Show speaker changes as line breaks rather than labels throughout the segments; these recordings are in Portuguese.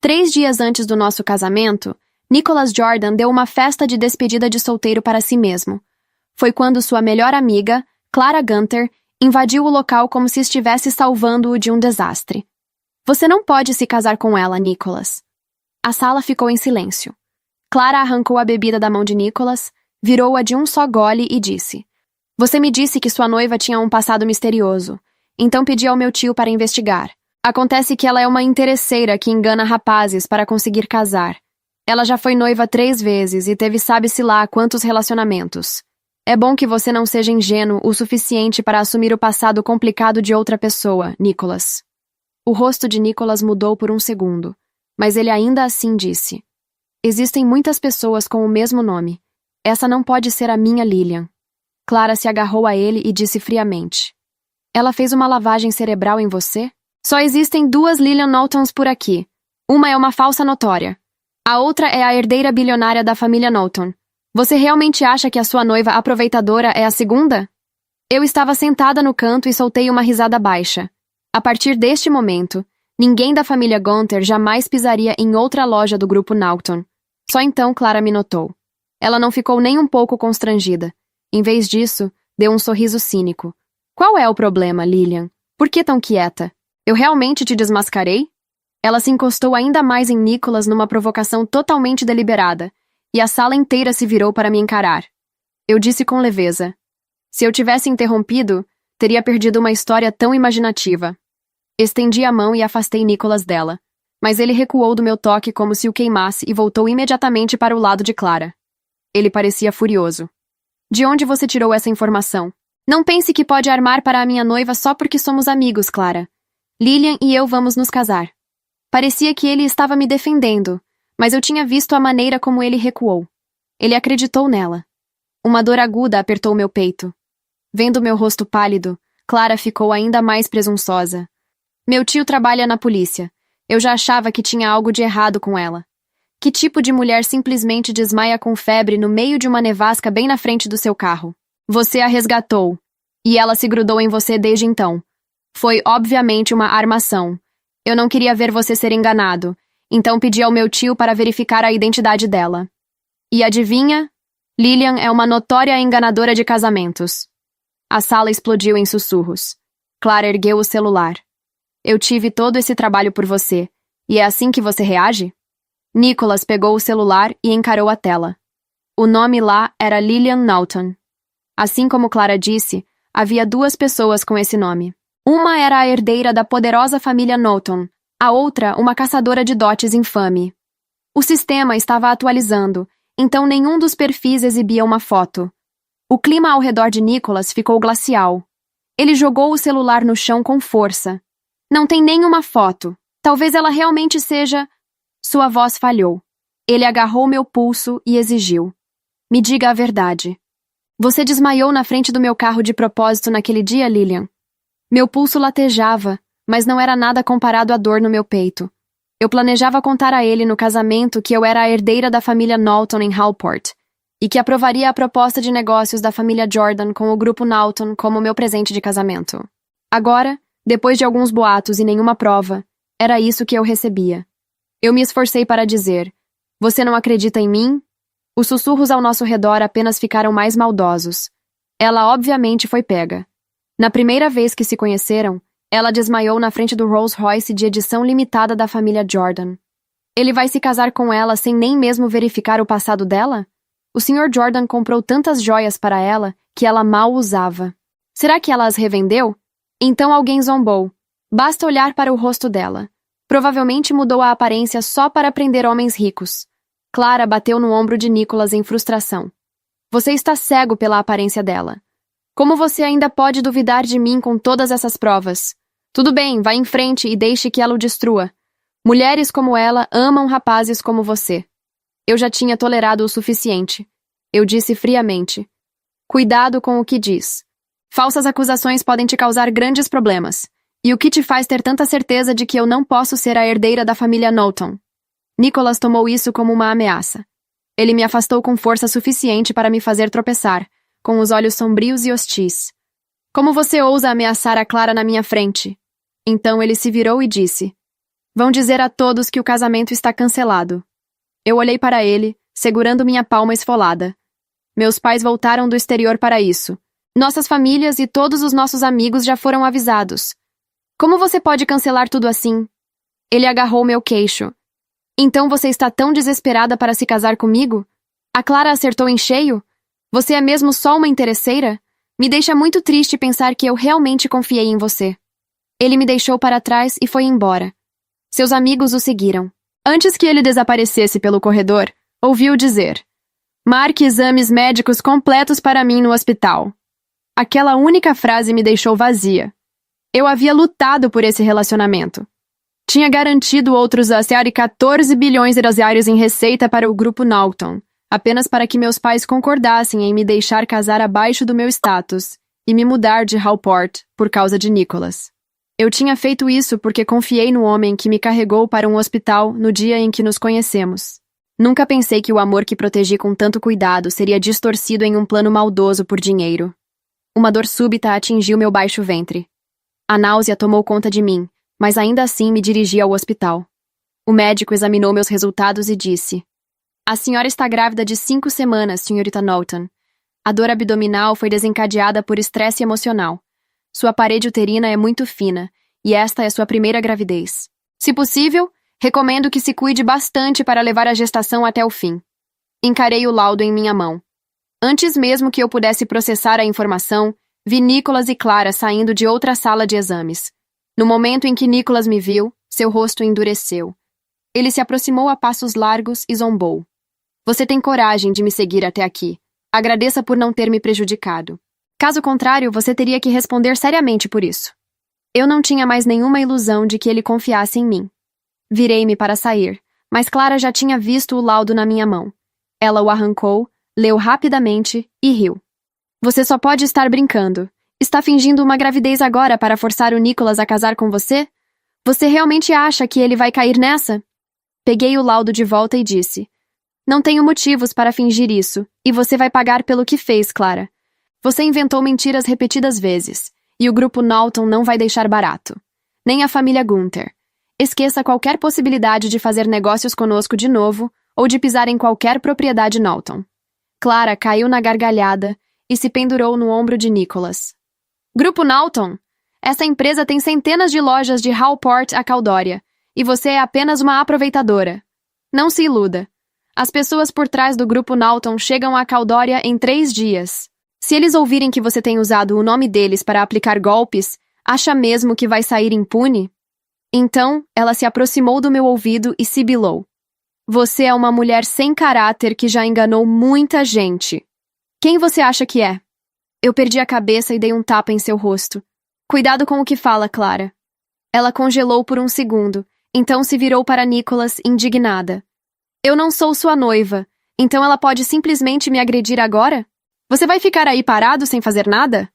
3 dias antes do nosso casamento, Nicholas Jordan deu uma festa de despedida de solteiro para si mesmo. Foi quando sua melhor amiga, Clara Gunter, invadiu o local como se estivesse salvando-o de um desastre. Você não pode se casar com ela, Nicholas. A sala ficou em silêncio. Clara arrancou a bebida da mão de Nicholas, virou-a de um só gole e disse: Você me disse que sua noiva tinha um passado misterioso, então pedi ao meu tio para investigar. Acontece que ela é uma interesseira que engana rapazes para conseguir casar. Ela já foi noiva 3 vezes e teve sabe-se lá quantos relacionamentos. É bom que você não seja ingênuo o suficiente para assumir o passado complicado de outra pessoa, Nicholas. O rosto de Nicholas mudou por um segundo, mas ele ainda assim disse: Existem muitas pessoas com o mesmo nome. Essa não pode ser a minha Lillian. Clara se agarrou a ele e disse friamente: Ela fez uma lavagem cerebral em você? Só existem 2 Lillian Knowltons por aqui. Uma é uma falsa notória. A outra é a herdeira bilionária da família Knowlton. Você realmente acha que a sua noiva aproveitadora é a segunda? Eu estava sentada no canto e soltei uma risada baixa. A partir deste momento, ninguém da família Gunter jamais pisaria em outra loja do grupo Knowlton. Só então Clara me notou. Ela não ficou nem um pouco constrangida. Em vez disso, deu um sorriso cínico. Qual é o problema, Lillian? Por que tão quieta? Eu realmente te desmascarei? Ela se encostou ainda mais em Nicholas numa provocação totalmente deliberada, e a sala inteira se virou para me encarar. Eu disse com leveza: Se eu tivesse interrompido, teria perdido uma história tão imaginativa. Estendi a mão e afastei Nicholas dela, mas ele recuou do meu toque como se o queimasse e voltou imediatamente para o lado de Clara. Ele parecia furioso. De onde você tirou essa informação? Não pense que pode armar para a minha noiva só porque somos amigos, Clara. Lillian e eu vamos nos casar. Parecia que ele estava me defendendo, mas eu tinha visto a maneira como ele recuou. Ele acreditou nela. Uma dor aguda apertou meu peito. Vendo meu rosto pálido, Clara ficou ainda mais presunçosa. Meu tio trabalha na polícia. Eu já achava que tinha algo de errado com ela. Que tipo de mulher simplesmente desmaia com febre no meio de uma nevasca bem na frente do seu carro? Você a resgatou. E ela se grudou em você desde então. Foi, obviamente, uma armação. Eu não queria ver você ser enganado, então pedi ao meu tio para verificar a identidade dela. E adivinha? Lillian é uma notória enganadora de casamentos. A sala explodiu em sussurros. Clara ergueu o celular. Eu tive todo esse trabalho por você, e é assim que você reage? Nicholas pegou o celular e encarou a tela. O nome lá era Lillian Knowlton. Assim como Clara disse, havia 2 pessoas com esse nome. Uma era a herdeira da poderosa família Knowlton, a outra uma caçadora de dotes infame. O sistema estava atualizando, então nenhum dos perfis exibia uma foto. O clima ao redor de Nicholas ficou glacial. Ele jogou o celular no chão com força. Não tem nenhuma foto. Talvez ela realmente seja... Sua voz falhou. Ele agarrou meu pulso e exigiu: Me diga a verdade. Você desmaiou na frente do meu carro de propósito naquele dia, Lillian? Meu pulso latejava, mas não era nada comparado à dor no meu peito. Eu planejava contar a ele no casamento que eu era a herdeira da família Knowlton em Hallport, e que aprovaria a proposta de negócios da família Jordan com o grupo Knowlton como meu presente de casamento. Agora, depois de alguns boatos e nenhuma prova, era isso que eu recebia. Eu me esforcei para dizer: Você não acredita em mim? Os sussurros ao nosso redor apenas ficaram mais maldosos. Ela obviamente foi pega. Na primeira vez que se conheceram, ela desmaiou na frente do Rolls-Royce de edição limitada da família Jordan. Ele vai se casar com ela sem nem mesmo verificar o passado dela? O Sr. Jordan comprou tantas joias para ela que ela mal usava. Será que ela as revendeu? Então alguém zombou. Basta olhar para o rosto dela. Provavelmente mudou a aparência só para prender homens ricos. Clara bateu no ombro de Nicholas em frustração. Você está cego pela aparência dela. Como você ainda pode duvidar de mim com todas essas provas? Tudo bem, vá em frente e deixe que ela o destrua. Mulheres como ela amam rapazes como você. Eu já tinha tolerado o suficiente. Eu disse friamente: Cuidado com o que diz. Falsas acusações podem te causar grandes problemas. E o que te faz ter tanta certeza de que eu não posso ser a herdeira da família Knowlton? Nicholas tomou isso como uma ameaça. Ele me afastou com força suficiente para me fazer tropeçar, com os olhos sombrios e hostis. Como você ousa ameaçar a Clara na minha frente? Então ele se virou e disse: Vão dizer a todos que o casamento está cancelado. Eu olhei para ele, segurando minha palma esfolada. Meus pais voltaram do exterior para isso. Nossas famílias e todos os nossos amigos já foram avisados. Como você pode cancelar tudo assim? Ele agarrou meu queixo. Então você está tão desesperada para se casar comigo? A Clara acertou em cheio? Você é mesmo só uma interesseira? Me deixa muito triste pensar que eu realmente confiei em você. Ele me deixou para trás e foi embora. Seus amigos o seguiram. Antes que ele desaparecesse pelo corredor, ouvi-o dizer: "Marque exames médicos completos para mim no hospital." Aquela única frase me deixou vazia. Eu havia lutado por esse relacionamento. Tinha garantido outros 14 bilhões diários em receita para o grupo Naughton, apenas para que meus pais concordassem em me deixar casar abaixo do meu status e me mudar de Howport por causa de Nicholas. Eu tinha feito isso porque confiei no homem que me carregou para um hospital no dia em que nos conhecemos. Nunca pensei que o amor que protegi com tanto cuidado seria distorcido em um plano maldoso por dinheiro. Uma dor súbita atingiu meu baixo ventre. A náusea tomou conta de mim, mas ainda assim me dirigi ao hospital. O médico examinou meus resultados e disse: "A senhora está grávida de 5 semanas, senhorita Knowlton. A dor abdominal foi desencadeada por estresse emocional. Sua parede uterina é muito fina, e esta é sua primeira gravidez. Se possível, recomendo que se cuide bastante para levar a gestação até o fim." Encarei o laudo em minha mão. Antes mesmo que eu pudesse processar a informação, vi Nicholas e Clara saindo de outra sala de exames. No momento em que Nicholas me viu, seu rosto endureceu. Ele se aproximou a passos largos e zombou. "Você tem coragem de me seguir até aqui. Agradeça por não ter me prejudicado. Caso contrário, você teria que responder seriamente por isso." Eu não tinha mais nenhuma ilusão de que ele confiasse em mim. Virei-me para sair, mas Clara já tinha visto o laudo na minha mão. Ela o arrancou, leu rapidamente e riu. "Você só pode estar brincando. Está fingindo uma gravidez agora para forçar o Nicholas a casar com você? Você realmente acha que ele vai cair nessa?" Peguei o laudo de volta e disse: "Não tenho motivos para fingir isso, e você vai pagar pelo que fez, Clara. Você inventou mentiras repetidas vezes, e o grupo Knowlton não vai deixar barato. Nem a família Gunther. Esqueça qualquer possibilidade de fazer negócios conosco de novo ou de pisar em qualquer propriedade Knowlton." Clara caiu na gargalhada e se pendurou no ombro de Nicholas. "Grupo Knowlton? Essa empresa tem centenas de lojas de Howport a Caldória, e você é apenas uma aproveitadora. Não se iluda. As pessoas por trás do grupo Knowlton chegam a Caldória em 3 dias. Se eles ouvirem que você tem usado o nome deles para aplicar golpes, acha mesmo que vai sair impune?" Então, ela se aproximou do meu ouvido e sibilou: "Você é uma mulher sem caráter que já enganou muita gente. Quem você acha que é?" Eu perdi a cabeça e dei um tapa em seu rosto. "Cuidado com o que fala, Clara." Ela congelou por um segundo, então se virou para Nicholas, indignada. "Eu não sou sua noiva, então ela pode simplesmente me agredir agora? Você vai ficar aí parado sem fazer nada?"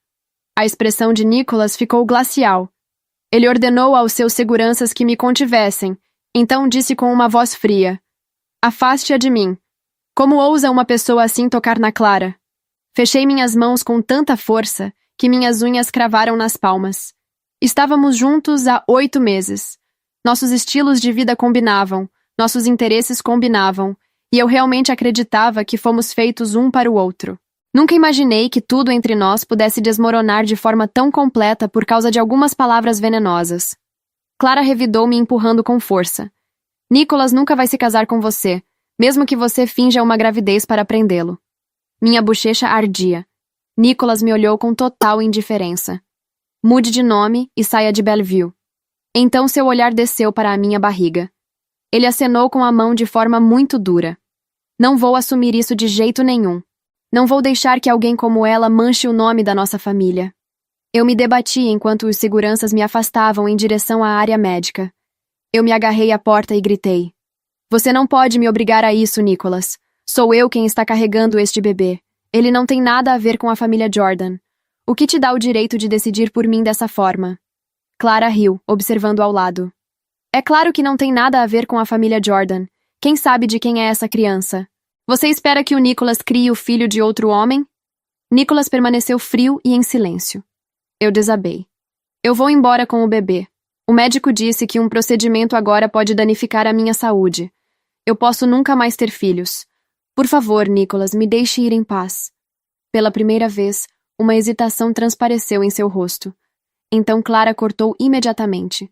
A expressão de Nicholas ficou glacial. Ele ordenou aos seus seguranças que me contivessem, então disse com uma voz fria: "Afaste-a de mim. Como ousa uma pessoa assim tocar na Clara?" Fechei minhas mãos com tanta força que minhas unhas cravaram nas palmas. Estávamos juntos há 8 meses. Nossos estilos de vida combinavam, nossos interesses combinavam, e eu realmente acreditava que fomos feitos um para o outro. Nunca imaginei que tudo entre nós pudesse desmoronar de forma tão completa por causa de algumas palavras venenosas. Clara revidou me empurrando com força. "Nicholas nunca vai se casar com você, mesmo que você finja uma gravidez para prendê-lo." Minha bochecha ardia. Nicholas me olhou com total indiferença. "Mude de nome e saia de Bellevue." Então seu olhar desceu para a minha barriga. Ele acenou com a mão de forma muito dura. "Não vou assumir isso de jeito nenhum. Não vou deixar que alguém como ela manche o nome da nossa família." Eu me debati enquanto os seguranças me afastavam em direção à área médica. Eu me agarrei à porta e gritei: "Você não pode me obrigar a isso, Nicholas. Sou eu quem está carregando este bebê. Ele não tem nada a ver com a família Jordan. O que te dá o direito de decidir por mim dessa forma?" Clara riu, observando ao lado. "É claro que não tem nada a ver com a família Jordan. Quem sabe de quem é essa criança? Você espera que o Nicholas crie o filho de outro homem?" Nicholas permaneceu frio e em silêncio. Eu desabei. "Eu vou embora com o bebê. O médico disse que um procedimento agora pode danificar a minha saúde. Eu posso nunca mais ter filhos. Por favor, Nicholas, me deixe ir em paz. Pela primeira vez, uma hesitação transpareceu em seu rosto. Então Clara cortou imediatamente.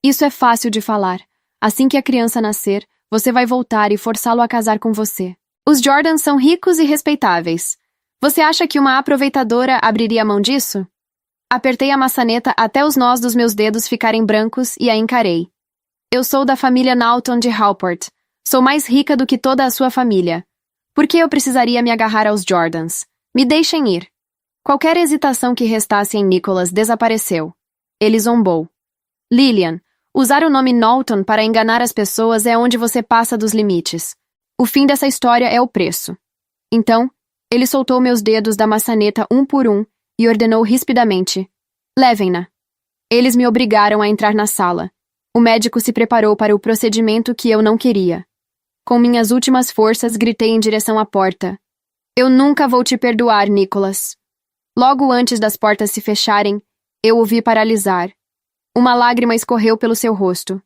Isso é fácil de falar. Assim que a criança nascer, você vai voltar e forçá-lo a casar com você. Os Jordans são ricos e respeitáveis. Você acha que uma aproveitadora abriria mão disso? Apertei a maçaneta até os nós dos meus dedos ficarem brancos e a encarei. Eu sou da família Knowlton de Halport. Sou mais rica do que toda a sua família. Por que eu precisaria me agarrar aos Jordans? Me deixem ir. Qualquer hesitação que restasse em Nicholas desapareceu. Ele zombou. Lillian, usar o nome Knowlton para enganar as pessoas é onde você passa dos limites. O fim dessa história é o preço. Então, ele soltou meus dedos da maçaneta um por um e ordenou rispidamente. Levem-na. Eles me obrigaram a entrar na sala. O médico se preparou para o procedimento que eu não queria. Com minhas últimas forças, gritei em direção à porta. Eu nunca vou te perdoar, Nicholas. Logo antes das portas se fecharem, eu o vi paralisar. Uma lágrima escorreu pelo seu rosto.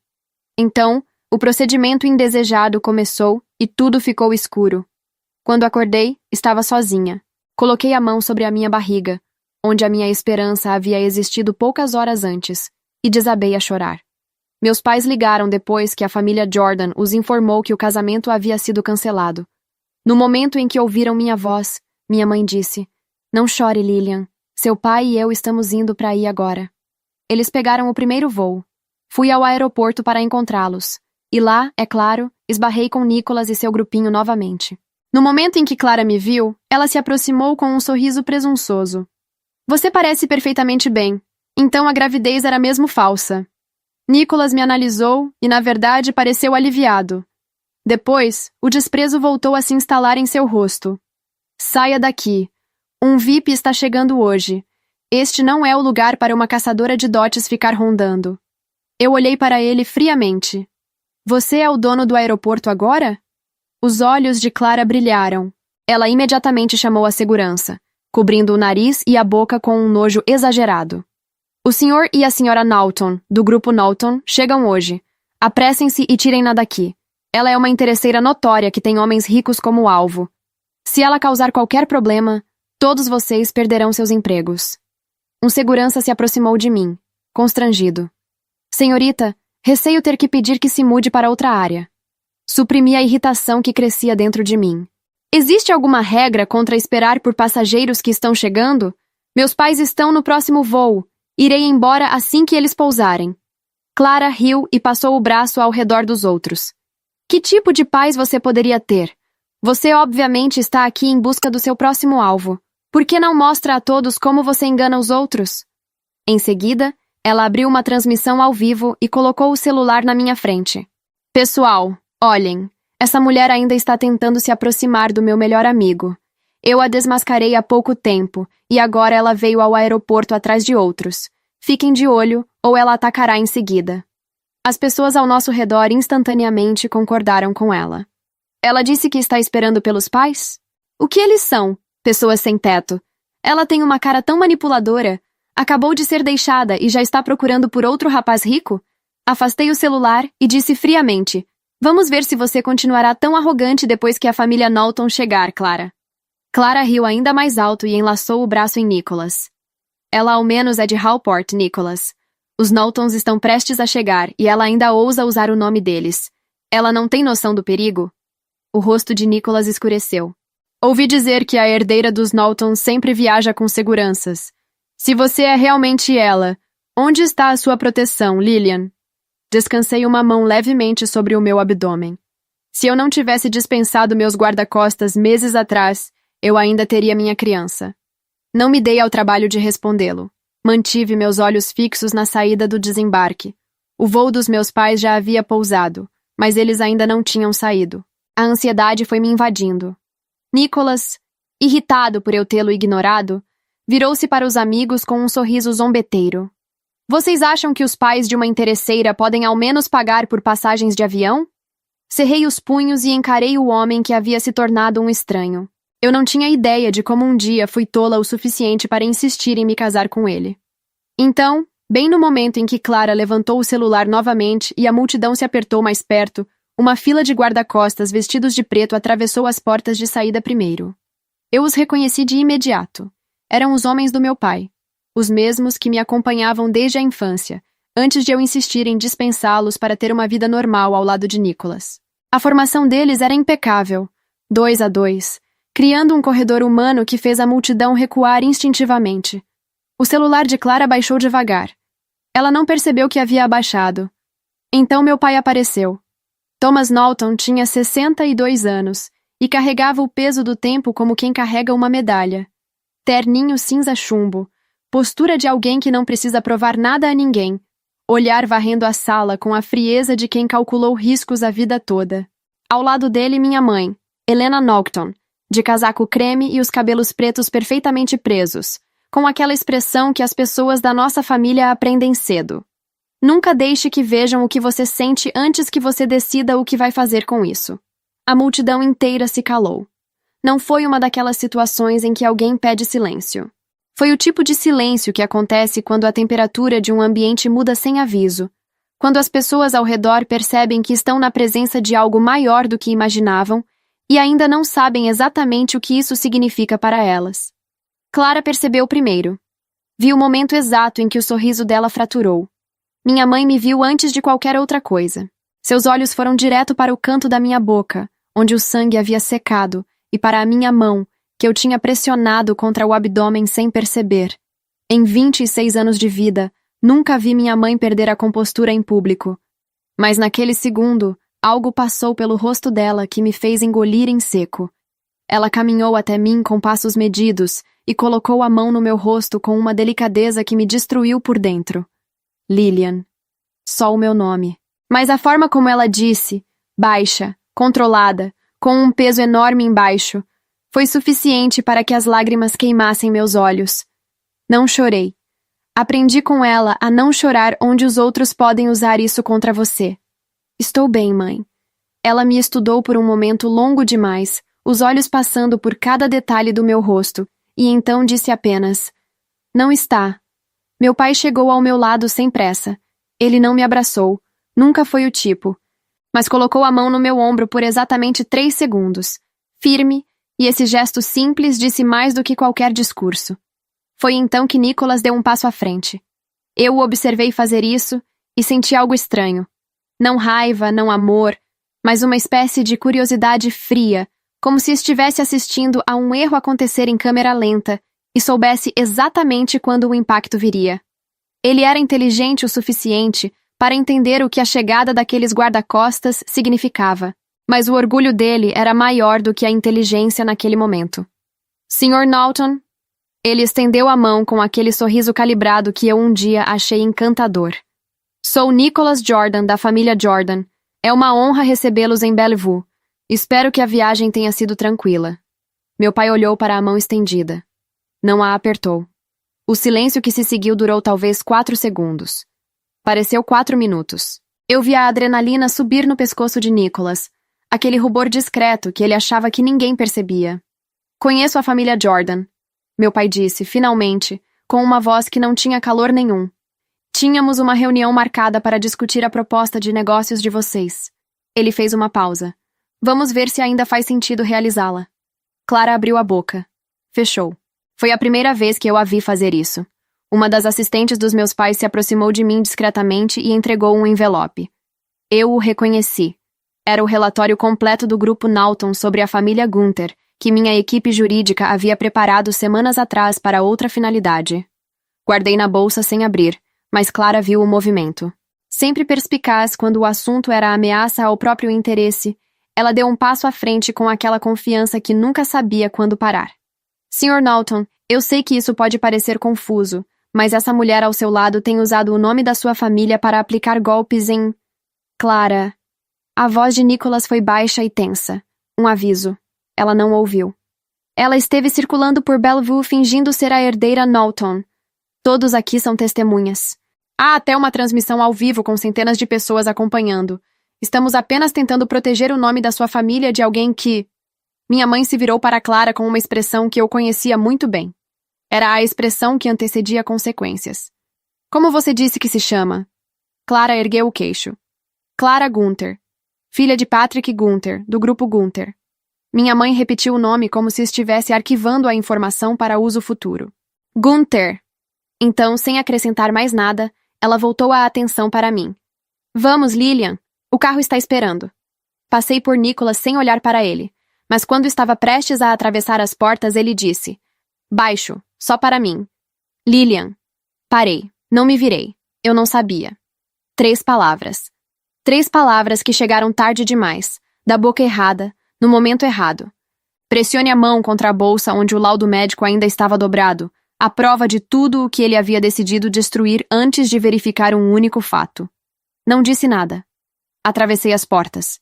Então, o procedimento indesejado começou e tudo ficou escuro. Quando acordei, estava sozinha. Coloquei a mão sobre a minha barriga, onde a minha esperança havia existido poucas horas antes, e desabei a chorar. Meus pais ligaram depois que a família Jordan os informou que o casamento havia sido cancelado. No momento em que ouviram minha voz, minha mãe disse: Não chore, Lillian. Seu pai e eu estamos indo para aí agora. Eles pegaram o primeiro voo. Fui ao aeroporto para encontrá-los. E lá, é claro, esbarrei com Nicholas e seu grupinho novamente. No momento em que Clara me viu, ela se aproximou com um sorriso presunçoso. Você parece perfeitamente bem. Então a gravidez era mesmo falsa. Nicholas me analisou e, na verdade, pareceu aliviado. Depois, o desprezo voltou a se instalar em seu rosto. Saia daqui. Um VIP está chegando hoje. Este não é o lugar para uma caçadora de dotes ficar rondando. Eu olhei para ele friamente. Você é o dono do aeroporto agora? Os olhos de Clara brilharam. Ela imediatamente chamou a segurança, cobrindo o nariz e a boca com um nojo exagerado. O senhor e a senhora Knowlton, do grupo Knowlton, chegam hoje. Apressem-se e tirem-na daqui. Ela é uma interesseira notória que tem homens ricos como alvo. Se ela causar qualquer problema, todos vocês perderão seus empregos. Um segurança se aproximou de mim, constrangido. Senhorita, receio ter que pedir que se mude para outra área. Suprimi a irritação que crescia dentro de mim. Existe alguma regra contra esperar por passageiros que estão chegando? Meus pais estão no próximo voo. Irei embora assim que eles pousarem. Clara riu e passou o braço ao redor dos outros. Que tipo de pais você poderia ter? Você obviamente está aqui em busca do seu próximo alvo. Por que não mostra a todos como você engana os outros? Em seguida, ela abriu uma transmissão ao vivo e colocou o celular na minha frente. Pessoal, olhem, essa mulher ainda está tentando se aproximar do meu melhor amigo. Eu a desmascarei há pouco tempo, e agora ela veio ao aeroporto atrás de outros. Fiquem de olho, ou ela atacará em seguida. As pessoas ao nosso redor instantaneamente concordaram com ela. Ela disse que está esperando pelos pais? O que eles são? Pessoas sem teto. Ela tem uma cara tão manipuladora. Acabou de ser deixada e já está procurando por outro rapaz rico? Afastei o celular e disse friamente: Vamos ver se você continuará tão arrogante depois que a família Knowlton chegar, Clara. Clara riu ainda mais alto e enlaçou o braço em Nicholas. Ela ao menos é de Halport, Nicholas. Os Knowltons estão prestes a chegar e ela ainda ousa usar o nome deles. Ela não tem noção do perigo? O rosto de Nicholas escureceu. Ouvi dizer que a herdeira dos Knowltons sempre viaja com seguranças. Se você é realmente ela, onde está a sua proteção, Lillian? Descansei uma mão levemente sobre o meu abdômen. Se eu não tivesse dispensado meus guarda-costas meses atrás, eu ainda teria minha criança. Não me dei ao trabalho de respondê-lo. Mantive meus olhos fixos na saída do desembarque. O voo dos meus pais já havia pousado, mas eles ainda não tinham saído. A ansiedade foi me invadindo. Nicholas, irritado por eu tê-lo ignorado, virou-se para os amigos com um sorriso zombeteiro. Vocês acham que os pais de uma interesseira podem ao menos pagar por passagens de avião? Cerrei os punhos e encarei o homem que havia se tornado um estranho. Eu não tinha ideia de como um dia fui tola o suficiente para insistir em me casar com ele. Então, Bem no momento em que Clara levantou o celular novamente e a multidão se apertou mais perto, uma fila de guarda-costas vestidos de preto atravessou as portas de saída primeiro. Eu os reconheci de imediato. Eram os homens do meu pai, os mesmos que me acompanhavam desde a infância, antes de eu insistir em dispensá-los para ter uma vida normal ao lado de Nicholas. A formação deles era impecável, 2 a 2, criando um corredor humano que fez a multidão recuar instintivamente. O celular de Clara baixou devagar. Ela não percebeu que havia abaixado. Então meu pai apareceu. Thomas Knowlton tinha 62 anos e carregava o peso do tempo como quem carrega uma medalha. Terninho cinza chumbo, postura de alguém que não precisa provar nada a ninguém, olhar varrendo a sala com a frieza de quem calculou riscos a vida toda. Ao lado dele, minha mãe, Helena Knowlton, de casaco creme e os cabelos pretos perfeitamente presos, com aquela expressão que as pessoas da nossa família aprendem cedo. Nunca deixe que vejam o que você sente antes que você decida o que vai fazer com isso. A multidão inteira se calou. Não foi uma daquelas situações em que alguém pede silêncio. Foi o tipo de silêncio que acontece quando a temperatura de um ambiente muda sem aviso, quando as pessoas ao redor percebem que estão na presença de algo maior do que imaginavam e ainda não sabem exatamente o que isso significa para elas. Clara percebeu primeiro. Vi o momento exato em que o sorriso dela fraturou. Minha mãe me viu antes de qualquer outra coisa. Seus olhos foram direto para o canto da minha boca, onde o sangue havia secado, e para a minha mão, que eu tinha pressionado contra o abdômen sem perceber. Em 26 anos de vida, nunca vi minha mãe perder a compostura em público. Mas naquele segundo, algo passou pelo rosto dela que me fez engolir em seco. Ela caminhou até mim com passos medidos e colocou a mão no meu rosto com uma delicadeza que me destruiu por dentro. Lillian. Só o meu nome. Mas a forma como ela disse, baixa, controlada, com um peso enorme embaixo, foi suficiente para que as lágrimas queimassem meus olhos. Não chorei. Aprendi com ela a não chorar onde os outros podem usar isso contra você. Estou bem, mãe. Ela me estudou por um momento longo demais, os olhos passando por cada detalhe do meu rosto, e então disse apenas: não está. Meu pai chegou ao meu lado sem pressa. Ele não me abraçou, nunca foi o tipo, mas colocou a mão no meu ombro por exatamente 3 segundos, firme, e esse gesto simples disse mais do que qualquer discurso. Foi então que Nicholas deu um passo à frente. Eu o observei fazer isso e senti algo estranho. Não raiva, não amor, mas uma espécie de curiosidade fria, como se estivesse assistindo a um erro acontecer em câmera lenta e soubesse exatamente quando o impacto viria. Ele era inteligente o suficiente para entender o que a chegada daqueles guarda-costas significava, mas o orgulho dele era maior do que a inteligência naquele momento. Sr. Knowlton, ele estendeu a mão com aquele sorriso calibrado que eu um dia achei encantador. Sou Nicholas Jordan, da família Jordan. É uma honra recebê-los em Bellevue. Espero que a viagem tenha sido tranquila. Meu pai olhou para a mão estendida. Não a apertou. O silêncio que se seguiu durou talvez 4 segundos. Pareceu 4 minutos. Eu vi a adrenalina subir no pescoço de Nicholas, aquele rubor discreto que ele achava que ninguém percebia. Conheço a família Jordan, meu pai disse, finalmente, com uma voz que não tinha calor nenhum. Tínhamos uma reunião marcada para discutir a proposta de negócios de vocês. Ele fez uma pausa. Vamos ver se ainda faz sentido realizá-la. Clara abriu a boca. Fechou. Foi a primeira vez que eu a vi fazer isso. Uma das assistentes dos meus pais se aproximou de mim discretamente e entregou um envelope. Eu o reconheci. Era o relatório completo do grupo Knowlton sobre a família Gunther, que minha equipe jurídica havia preparado semanas atrás para outra finalidade. Guardei na bolsa sem abrir, mas Clara viu o movimento. Sempre perspicaz quando o assunto era ameaça ao próprio interesse, ela deu um passo à frente com aquela confiança que nunca sabia quando parar. Sr. Knowlton, eu sei que isso pode parecer confuso, mas essa mulher ao seu lado tem usado o nome da sua família para aplicar golpes em... Clara. A voz de Nicholas foi baixa e tensa. Um aviso. Ela não ouviu. Ela esteve circulando por Bellevue fingindo ser a herdeira Knowlton. Todos aqui são testemunhas. Há até uma transmissão ao vivo com centenas de pessoas acompanhando. Estamos apenas tentando proteger o nome da sua família de alguém que... Minha mãe se virou para Clara com uma expressão que eu conhecia muito bem. Era a expressão que antecedia consequências. Como você disse que se chama? Clara ergueu o queixo. Clara Gunther. Filha de Patrick Gunther, do grupo Gunther. Minha mãe repetiu o nome como se estivesse arquivando a informação para uso futuro. Gunther. Então, sem acrescentar mais nada, ela voltou a atenção para mim. Vamos, Lillian. O carro está esperando. Passei por Nicholas sem olhar para ele, mas quando estava prestes a atravessar as portas, ele disse: Baixo, só para mim. Lillian. Parei. Não me virei. Eu não sabia. 3 palavras. 3 palavras que chegaram tarde demais, da boca errada, no momento errado. Pressione a mão contra a bolsa onde o laudo médico ainda estava dobrado, a prova de tudo o que ele havia decidido destruir antes de verificar um único fato. Não disse nada. Atravessei as portas.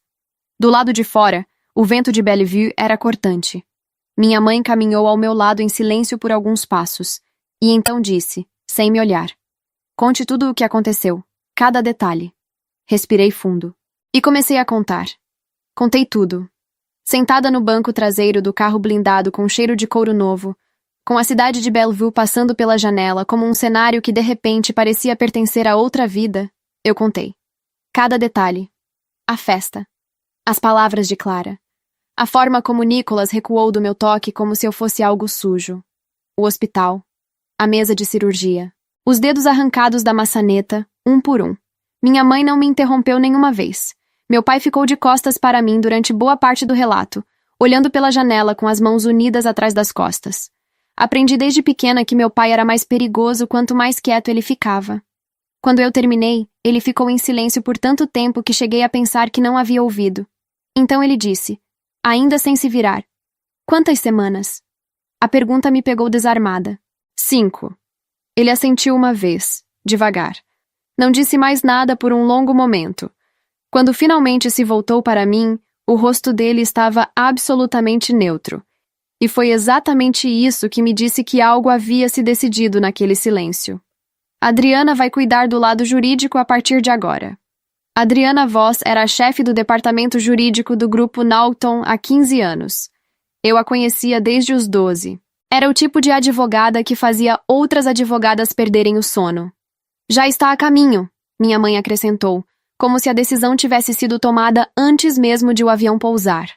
Do lado de fora, o vento de Bellevue era cortante. Minha mãe caminhou ao meu lado em silêncio por alguns passos, e então disse, sem me olhar: Conte tudo o que aconteceu, cada detalhe. Respirei fundo. E comecei a contar. Contei tudo. Sentada no banco traseiro do carro blindado com cheiro de couro novo, com a cidade de Bellevue passando pela janela como um cenário que de repente parecia pertencer a outra vida, eu contei. Cada detalhe. A festa. As palavras de Clara. A forma como Nicholas recuou do meu toque como se eu fosse algo sujo. O hospital. A mesa de cirurgia. Os dedos arrancados da maçaneta, um por um. Minha mãe não me interrompeu nenhuma vez. Meu pai ficou de costas para mim durante boa parte do relato, olhando pela janela com as mãos unidas atrás das costas. Aprendi desde pequena que meu pai era mais perigoso quanto mais quieto ele ficava. Quando eu terminei, ele ficou em silêncio por tanto tempo que cheguei a pensar que não havia ouvido. Então ele disse, ainda sem se virar: Quantas semanas? A pergunta me pegou desarmada. 5. Ele assentiu uma vez, devagar. Não disse mais nada por um longo momento. Quando finalmente se voltou para mim, o rosto dele estava absolutamente neutro. E foi exatamente isso que me disse que algo havia se decidido naquele silêncio. Adriana vai cuidar do lado jurídico a partir de agora. Adriana Voss era a chefe do departamento jurídico do grupo Knowlton há 15 anos. Eu a conhecia desde os 12. Era o tipo de advogada que fazia outras advogadas perderem o sono. Já está a caminho, minha mãe acrescentou, como se a decisão tivesse sido tomada antes mesmo de o avião pousar.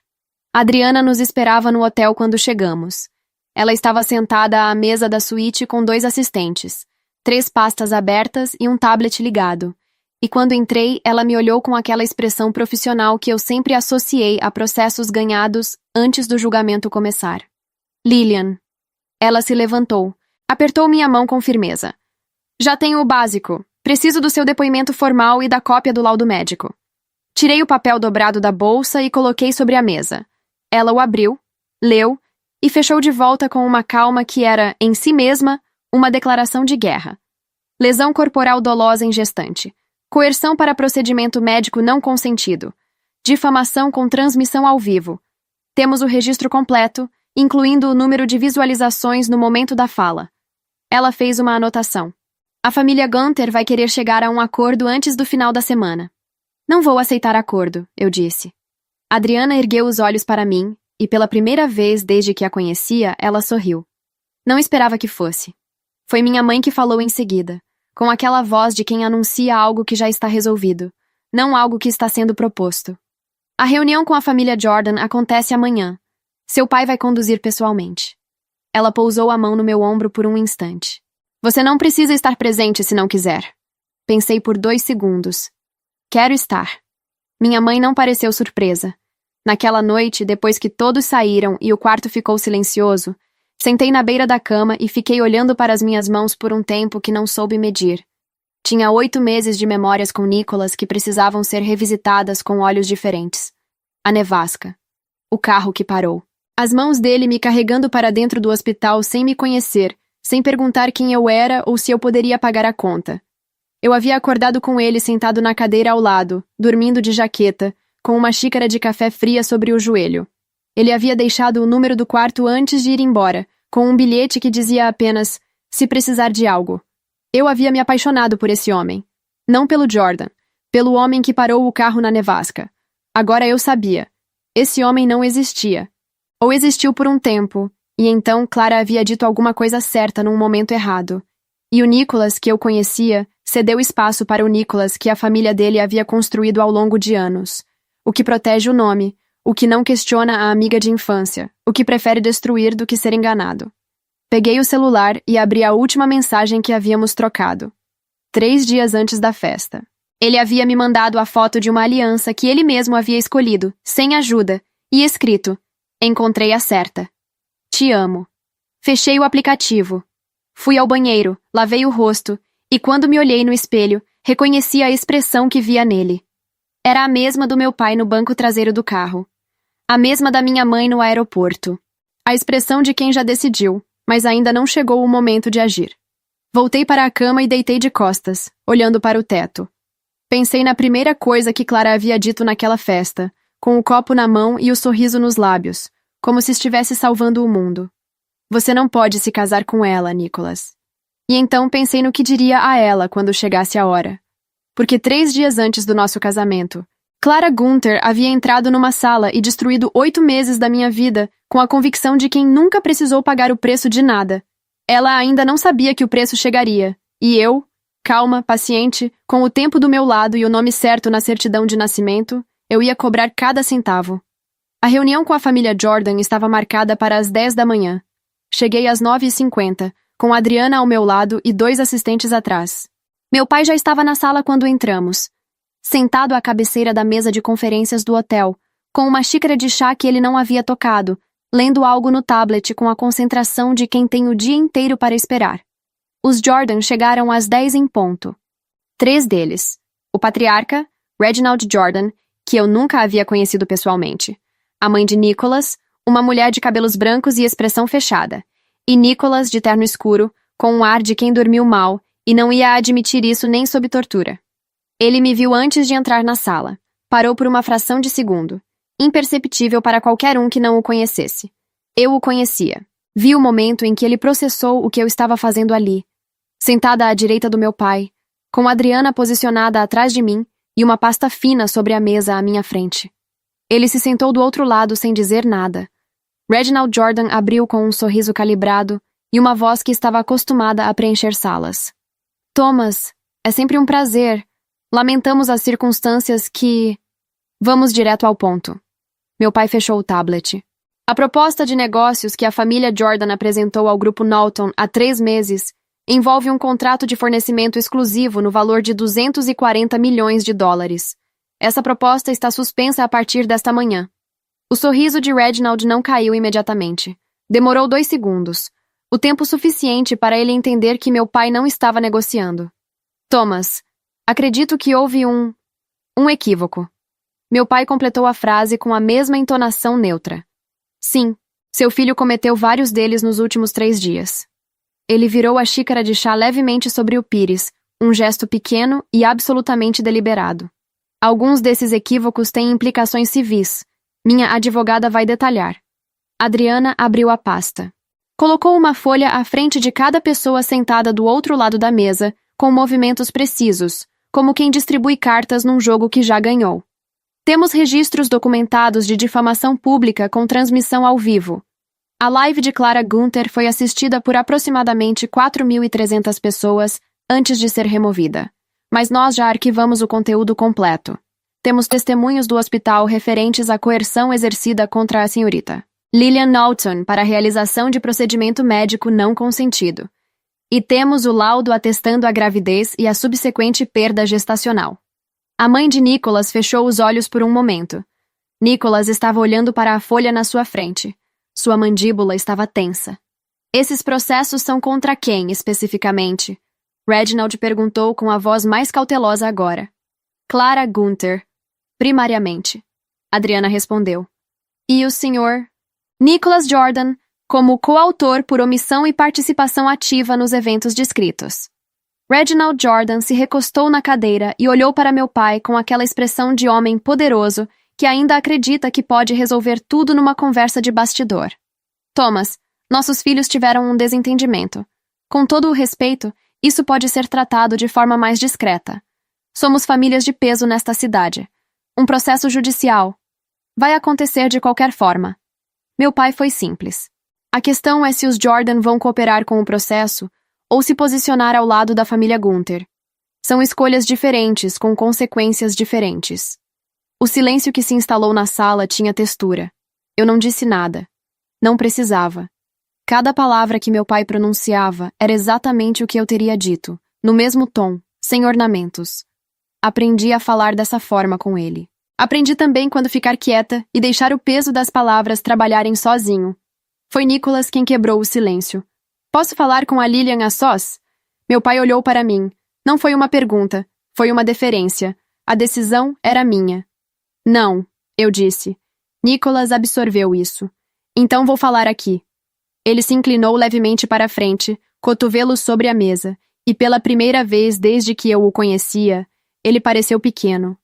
Adriana nos esperava no hotel quando chegamos. Ela estava sentada à mesa da suíte com 2 assistentes, 3 pastas abertas e um tablet ligado. E quando entrei, ela me olhou com aquela expressão profissional que eu sempre associei a processos ganhados antes do julgamento começar. Lillian. Ela se levantou, apertou minha mão com firmeza. Já tenho o básico. Preciso do seu depoimento formal e da cópia do laudo médico. Tirei o papel dobrado da bolsa e coloquei sobre a mesa. Ela o abriu, leu e fechou de volta com uma calma que era, em si mesma, uma declaração de guerra. Lesão corporal dolosa em gestante. Coerção para procedimento médico não consentido. Difamação com transmissão ao vivo. Temos o registro completo, incluindo o número de visualizações no momento da fala. Ela fez uma anotação. A família Gunther vai querer chegar a um acordo antes do final da semana. Não vou aceitar acordo, eu disse. Adriana ergueu os olhos para mim, e pela primeira vez desde que a conhecia, ela sorriu. Não esperava que fosse. Foi minha mãe que falou em seguida, com aquela voz de quem anuncia algo que já está resolvido, não algo que está sendo proposto. A reunião com a família Jordan acontece amanhã. Seu pai vai conduzir pessoalmente. Ela pousou a mão no meu ombro por um instante. Você não precisa estar presente se não quiser. Pensei por 2 segundos. Quero estar. Minha mãe não pareceu surpresa. Naquela noite, depois que todos saíram e o quarto ficou silencioso, sentei na beira da cama e fiquei olhando para as minhas mãos por um tempo que não soube medir. Tinha 8 meses de memórias com Nicholas que precisavam ser revisitadas com olhos diferentes. A nevasca. O carro que parou. As mãos dele me carregando para dentro do hospital sem me conhecer, sem perguntar quem eu era ou se eu poderia pagar a conta. Eu havia acordado com ele sentado na cadeira ao lado, dormindo de jaqueta, com uma xícara de café fria sobre o joelho. Ele havia deixado o número do quarto antes de ir embora, com um bilhete que dizia apenas, se precisar de algo. Eu havia me apaixonado por esse homem. Não pelo Jordan, pelo homem que parou o carro na nevasca. Agora eu sabia. Esse homem não existia. Ou existiu por um tempo, e então Clara havia dito alguma coisa certa num momento errado. E o Nicholas, que eu conhecia, cedeu espaço para o Nicholas que a família dele havia construído ao longo de anos. O que protege o nome, o que não questiona a amiga de infância, o que prefere destruir do que ser enganado. Peguei o celular e abri a última mensagem que havíamos trocado. 3 dias antes da festa. Ele havia me mandado a foto de uma aliança que ele mesmo havia escolhido, sem ajuda, e escrito: "Encontrei a certa. Te amo." Fechei o aplicativo. Fui ao banheiro, lavei o rosto, e quando me olhei no espelho, reconheci a expressão que via nele. Era a mesma do meu pai no banco traseiro do carro. A mesma da minha mãe no aeroporto. A expressão de quem já decidiu, mas ainda não chegou o momento de agir. Voltei para a cama e deitei de costas, olhando para o teto. Pensei na primeira coisa que Clara havia dito naquela festa, com o copo na mão e o sorriso nos lábios, como se estivesse salvando o mundo. Você não pode se casar com ela, Nicholas. E então pensei no que diria a ela quando chegasse a hora. Porque 3 dias antes do nosso casamento, Clara Gunther havia entrado numa sala e destruído 8 meses da minha vida com a convicção de quem nunca precisou pagar o preço de nada. Ela ainda não sabia que o preço chegaria, e eu, calma, paciente, com o tempo do meu lado e o nome certo na certidão de nascimento, eu ia cobrar cada centavo. A reunião com a família Jordan estava marcada para as 10 da manhã. Cheguei às 9h50, com Adriana ao meu lado e 2 assistentes atrás. Meu pai já estava na sala quando entramos, sentado à cabeceira da mesa de conferências do hotel, com uma xícara de chá que ele não havia tocado, lendo algo no tablet com a concentração de quem tem o dia inteiro para esperar. Os Jordan chegaram às 10 em ponto. 3 deles. O patriarca, Reginald Jordan, que eu nunca havia conhecido pessoalmente. A mãe de Nicholas, uma mulher de cabelos brancos e expressão fechada. E Nicholas, de terno escuro, com um ar de quem dormiu mal e não ia admitir isso nem sob tortura. Ele me viu antes de entrar na sala. Parou por uma fração de segundo. Imperceptível para qualquer um que não o conhecesse. Eu o conhecia. Vi o momento em que ele processou o que eu estava fazendo ali. Sentada à direita do meu pai, com Adriana posicionada atrás de mim e uma pasta fina sobre a mesa à minha frente. Ele se sentou do outro lado sem dizer nada. Reginald Jordan abriu com um sorriso calibrado e uma voz que estava acostumada a preencher salas. Thomas, é sempre um prazer. Lamentamos as circunstâncias que... Vamos direto ao ponto. Meu pai fechou o tablet. A proposta de negócios que a família Jordan apresentou ao grupo Knowlton há 3 meses envolve um contrato de fornecimento exclusivo no valor de 240 milhões de dólares. Essa proposta está suspensa a partir desta manhã. O sorriso de Reginald não caiu imediatamente. Demorou 2 segundos. O tempo suficiente para ele entender que meu pai não estava negociando. Thomas, acredito que houve um equívoco. Meu pai completou a frase com a mesma entonação neutra. Sim, seu filho cometeu vários deles nos últimos 3 dias. Ele virou a xícara de chá levemente sobre o pires, um gesto pequeno e absolutamente deliberado. Alguns desses equívocos têm implicações civis. Minha advogada vai detalhar. Adriana abriu a pasta. Colocou uma folha à frente de cada pessoa sentada do outro lado da mesa, com movimentos precisos, como quem distribui cartas num jogo que já ganhou. Temos registros documentados de difamação pública com transmissão ao vivo. A live de Clara Gunther foi assistida por aproximadamente 4.300 pessoas antes de ser removida. Mas nós já arquivamos o conteúdo completo. Temos testemunhos do hospital referentes à coerção exercida contra a senhorita Lillian Knowlton para a realização de procedimento médico não consentido. E temos o laudo atestando a gravidez e a subsequente perda gestacional. A mãe de Nicholas fechou os olhos por um momento. Nicholas estava olhando para a folha na sua frente. Sua mandíbula estava tensa. Esses processos são contra quem, especificamente? Reginald perguntou com a voz mais cautelosa agora. Clara Gunther, primariamente. Adriana respondeu. E o senhor? Nicholas Jordan, como coautor por omissão e participação ativa nos eventos descritos. Reginald Jordan se recostou na cadeira e olhou para meu pai com aquela expressão de homem poderoso que ainda acredita que pode resolver tudo numa conversa de bastidor. Thomas, nossos filhos tiveram um desentendimento. Com todo o respeito, isso pode ser tratado de forma mais discreta. Somos famílias de peso nesta cidade. Um processo judicial. Vai acontecer de qualquer forma. Meu pai foi simples. A questão é se os Jordan vão cooperar com o processo ou se posicionar ao lado da família Gunther. São escolhas diferentes, com consequências diferentes. O silêncio que se instalou na sala tinha textura. Eu não disse nada. Não precisava. Cada palavra que meu pai pronunciava era exatamente o que eu teria dito, no mesmo tom, sem ornamentos. Aprendi a falar dessa forma com ele. Aprendi também quando ficar quieta e deixar o peso das palavras trabalharem sozinho. Foi Nicholas quem quebrou o silêncio. Posso falar com a Lilian a sós? Meu pai olhou para mim. Não foi uma pergunta, foi uma deferência. A decisão era minha. Não, eu disse. Nicholas absorveu isso. Então vou falar aqui. Ele se inclinou levemente para a frente, cotovelos sobre a mesa, e pela primeira vez desde que eu o conhecia, ele pareceu pequeno.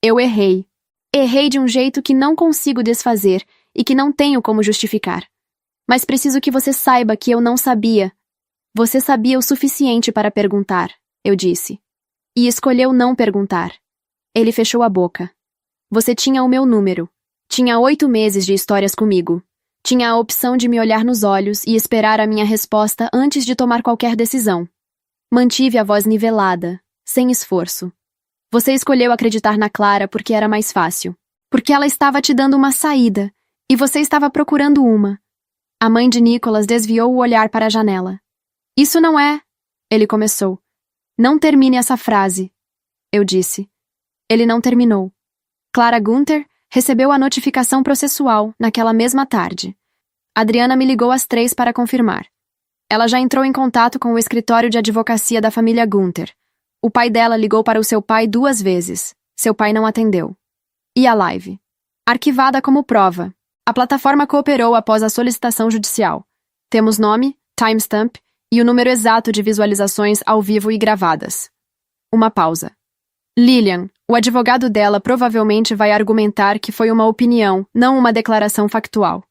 Eu errei. Errei de um jeito que não consigo desfazer e que não tenho como justificar. Mas preciso que você saiba que eu não sabia. Você sabia o suficiente para perguntar, eu disse. E escolheu não perguntar. Ele fechou a boca. Você tinha o meu número. Tinha 8 meses de histórias comigo. Tinha a opção de me olhar nos olhos e esperar a minha resposta antes de tomar qualquer decisão. Mantive a voz nivelada, sem esforço. Você escolheu acreditar na Clara porque era mais fácil. Porque ela estava te dando uma saída, e você estava procurando uma. A mãe de Nicholas desviou o olhar para a janela. Isso não é... Ele começou. Não termine essa frase. Eu disse. Ele não terminou. Clara Gunther recebeu a notificação processual naquela mesma tarde. Adriana me ligou às 3 para confirmar. Ela já entrou em contato com o escritório de advocacia da família Gunther. O pai dela ligou para o seu pai 2 vezes. Seu pai não atendeu. E a live? Arquivada como prova. A plataforma cooperou após a solicitação judicial. Temos nome, timestamp e o número exato de visualizações ao vivo e gravadas. Uma pausa. Lilian, o advogado dela provavelmente vai argumentar que foi uma opinião, não uma declaração factual.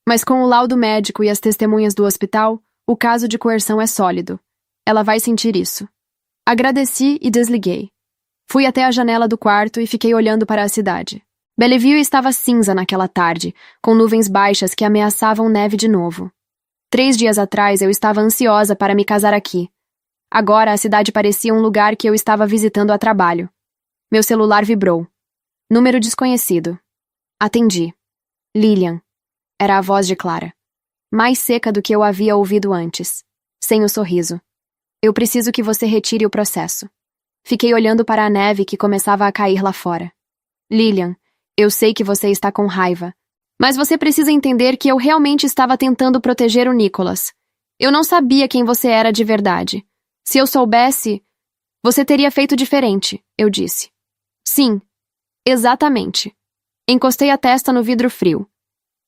Mas com o laudo médico e as testemunhas do hospital, o caso de coerção é sólido. Ela vai sentir isso. Agradeci e desliguei. Fui até a janela do quarto e fiquei olhando para a cidade. Bellevue estava cinza naquela tarde, com nuvens baixas que ameaçavam neve de novo. 3 dias atrás eu estava ansiosa para me casar aqui. Agora a cidade parecia um lugar que eu estava visitando a trabalho. Meu celular vibrou. Número desconhecido. Atendi. Lilian. Era a voz de Clara. Mais seca do que eu havia ouvido antes. Sem o sorriso. Eu preciso que você retire o processo. Fiquei olhando para a neve que começava a cair lá fora. Lilian, eu sei que você está com raiva. Mas você precisa entender que eu realmente estava tentando proteger o Nicholas. Eu não sabia quem você era de verdade. Se eu soubesse, você teria feito diferente, eu disse. Sim, exatamente. Encostei a testa no vidro frio.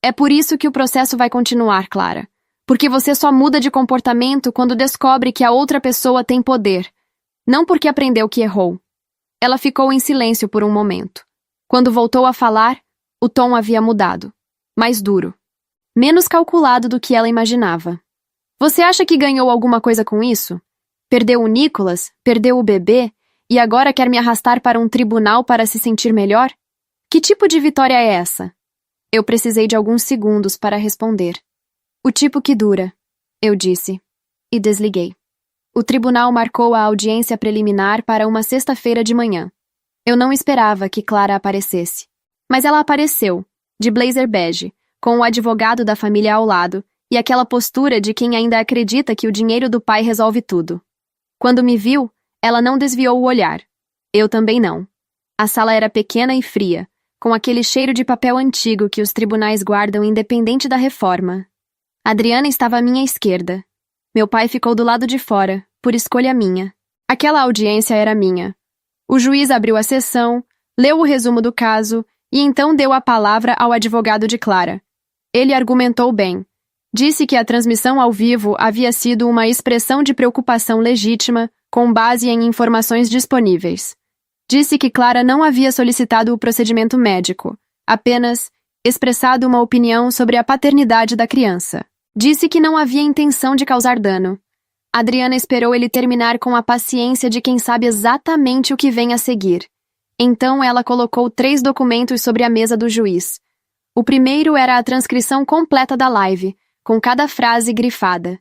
É por isso que o processo vai continuar, Clara. Porque você só muda de comportamento quando descobre que a outra pessoa tem poder. Não porque aprendeu que errou. Ela ficou em silêncio por um momento. Quando voltou a falar, o tom havia mudado. Mais duro. Menos calculado do que ela imaginava. Você acha que ganhou alguma coisa com isso? Perdeu o Nicholas? Perdeu o bebê? E agora quer me arrastar para um tribunal para se sentir melhor? Que tipo de vitória é essa? Eu precisei de alguns segundos para responder. O tipo que dura, eu disse. E desliguei. O tribunal marcou a audiência preliminar para uma sexta-feira de manhã. Eu não esperava que Clara aparecesse. Mas ela apareceu, de blazer bege, com o advogado da família ao lado e aquela postura de quem ainda acredita que o dinheiro do pai resolve tudo. Quando me viu, ela não desviou o olhar. Eu também não. A sala era pequena e fria, com aquele cheiro de papel antigo que os tribunais guardam independente da reforma. Adriana estava à minha esquerda. Meu pai ficou do lado de fora, por escolha minha. Aquela audiência era minha. O juiz abriu a sessão, leu o resumo do caso e então deu a palavra ao advogado de Clara. Ele argumentou bem. Disse que a transmissão ao vivo havia sido uma expressão de preocupação legítima com base em informações disponíveis. Disse que Clara não havia solicitado o procedimento médico, apenas expressado uma opinião sobre a paternidade da criança. Disse que não havia intenção de causar dano. Adriana esperou ele terminar com a paciência de quem sabe exatamente o que vem a seguir. Então ela colocou 3 documentos sobre a mesa do juiz. O primeiro era a transcrição completa da live, com cada frase grifada.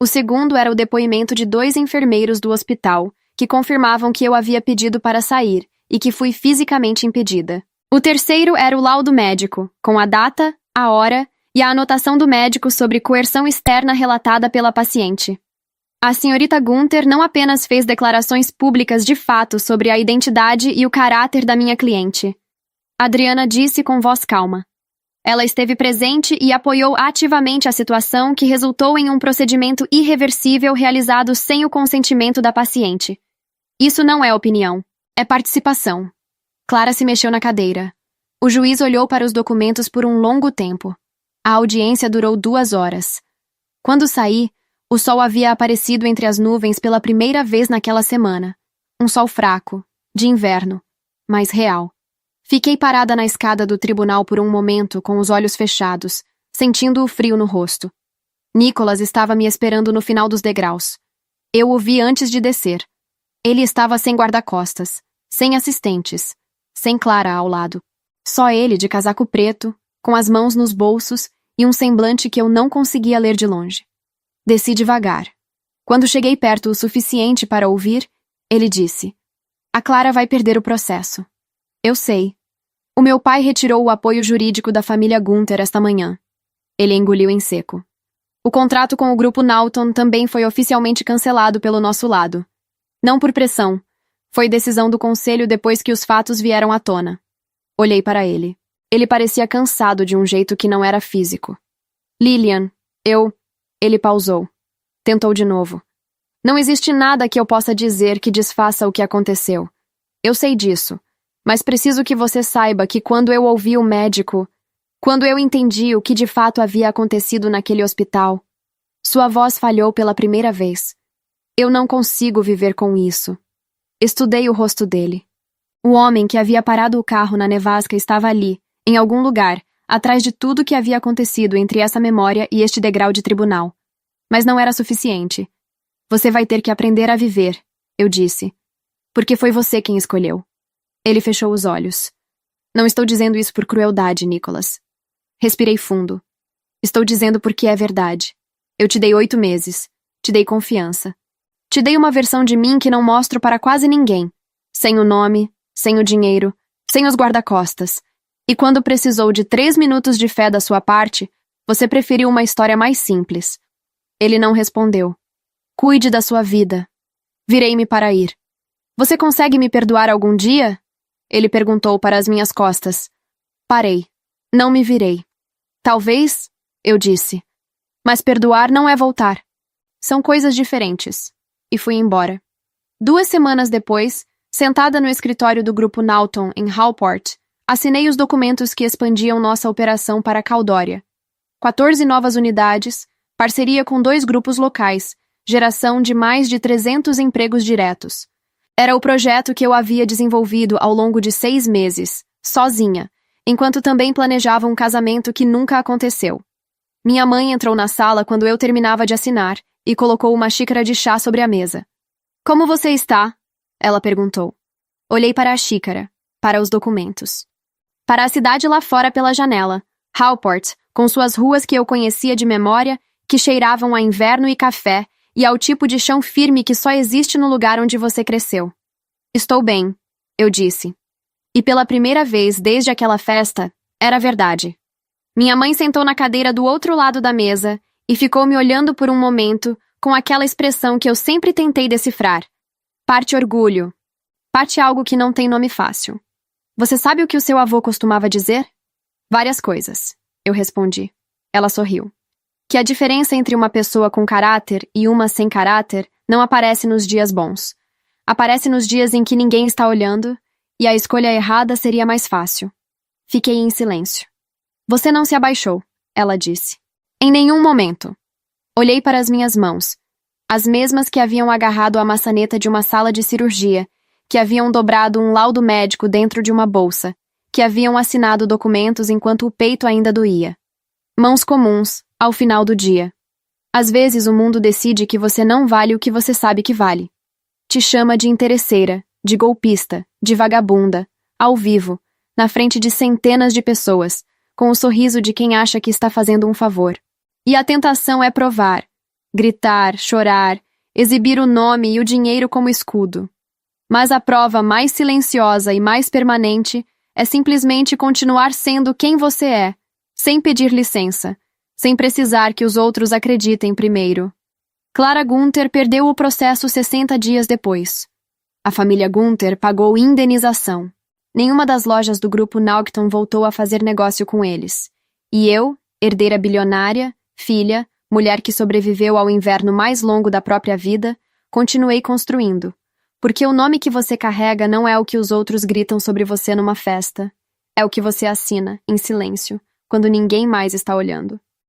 O segundo era o depoimento de 2 enfermeiros do hospital, que confirmavam que eu havia pedido para sair e que fui fisicamente impedida. O terceiro era o laudo médico, com a data, a hora e a anotação do médico sobre coerção externa relatada pela paciente. A senhorita Gunther não apenas fez declarações públicas de fato sobre a identidade e o caráter da minha cliente. Adriana disse com voz calma. Ela esteve presente e apoiou ativamente a situação que resultou em um procedimento irreversível realizado sem o consentimento da paciente. Isso não é opinião, é participação. Clara se mexeu na cadeira. O juiz olhou para os documentos por um longo tempo. A audiência durou 2 horas. Quando saí, o sol havia aparecido entre as nuvens pela primeira vez naquela semana. Um sol fraco, de inverno, mas real. Fiquei parada na escada do tribunal por um momento, com os olhos fechados, sentindo o frio no rosto. Nicholas estava me esperando no final dos degraus. Eu o vi antes de descer. Ele estava sem guarda-costas, sem assistentes, sem Clara ao lado. Só ele de casaco preto, com as mãos nos bolsos e um semblante que eu não conseguia ler de longe. Desci devagar. Quando cheguei perto o suficiente para ouvir, ele disse: "A Clara vai perder o processo." Eu sei. O meu pai retirou o apoio jurídico da família Gunther esta manhã. Ele engoliu em seco. O contrato com o grupo Naughton também foi oficialmente cancelado pelo nosso lado. Não por pressão. Foi decisão do conselho depois que os fatos vieram à tona. Olhei para ele. Ele parecia cansado de um jeito que não era físico. Lillian, Ele pausou. Tentou de novo. Não existe nada que eu possa dizer que desfaça o que aconteceu. Eu sei disso. Mas preciso que você saiba que quando eu ouvi o médico, quando eu entendi o que de fato havia acontecido naquele hospital, sua voz falhou pela primeira vez. Eu não consigo viver com isso. Estudei o rosto dele. O homem que havia parado o carro na nevasca estava ali, em algum lugar, atrás de tudo que havia acontecido entre essa memória e este degrau de tribunal. Mas não era suficiente. Você vai ter que aprender a viver, eu disse. Porque foi você quem escolheu. Ele fechou os olhos. Não estou dizendo isso por crueldade, Nicholas. Respirei fundo. Estou dizendo porque é verdade. Eu te dei 8 meses. Te dei confiança. Te dei uma versão de mim que não mostro para quase ninguém. Sem o nome, sem o dinheiro, sem os guarda-costas. E quando precisou de 3 minutos de fé da sua parte, você preferiu uma história mais simples. Ele não respondeu. Cuide da sua vida. Virei-me para ir. Você consegue me perdoar algum dia? Ele perguntou para as minhas costas. Parei. Não me virei. Talvez, eu disse. Mas perdoar não é voltar. São coisas diferentes. E fui embora. 2 semanas depois, sentada no escritório do grupo Naughton, em Hallport, assinei os documentos que expandiam nossa operação para Caldória. 14 novas unidades, parceria com 2 grupos locais, geração de mais de 300 empregos diretos. Era o projeto que eu havia desenvolvido ao longo de 6 meses, sozinha, enquanto também planejava um casamento que nunca aconteceu. Minha mãe entrou na sala quando eu terminava de assinar e colocou uma xícara de chá sobre a mesa. Como você está? Ela perguntou. Olhei para a xícara, para os documentos. Para a cidade lá fora pela janela, Hallport, com suas ruas que eu conhecia de memória, que cheiravam a inverno e café, e ao tipo de chão firme que só existe no lugar onde você cresceu. Estou bem, eu disse. E pela primeira vez desde aquela festa, era verdade. Minha mãe sentou na cadeira do outro lado da mesa e ficou me olhando por um momento com aquela expressão que eu sempre tentei decifrar. Parte orgulho. Parte algo que não tem nome fácil. Você sabe o que o seu avô costumava dizer? Várias coisas, eu respondi. Ela sorriu. Que a diferença entre uma pessoa com caráter e uma sem caráter não aparece nos dias bons. Aparece nos dias em que ninguém está olhando e a escolha errada seria mais fácil. Fiquei em silêncio. Você não se abaixou, ela disse. Em nenhum momento. Olhei para as minhas mãos, as mesmas que haviam agarrado a maçaneta de uma sala de cirurgia, que haviam dobrado um laudo médico dentro de uma bolsa, que haviam assinado documentos enquanto o peito ainda doía. Mãos comuns, ao final do dia. Às vezes o mundo decide que você não vale o que você sabe que vale. Te chama de interesseira, de golpista, de vagabunda, ao vivo, na frente de centenas de pessoas, com o sorriso de quem acha que está fazendo um favor. E a tentação é provar, gritar, chorar, exibir o nome e o dinheiro como escudo. Mas a prova mais silenciosa e mais permanente é simplesmente continuar sendo quem você é, sem pedir licença, sem precisar que os outros acreditem primeiro. Clara Gunther perdeu o processo 60 dias depois. A família Gunther pagou indenização. Nenhuma das lojas do grupo Naughton voltou a fazer negócio com eles. E eu, herdeira bilionária, filha, mulher que sobreviveu ao inverno mais longo da própria vida, continuei construindo. Porque o nome que você carrega não é o que os outros gritam sobre você numa festa. É o que você assina, em silêncio, quando ninguém mais está olhando.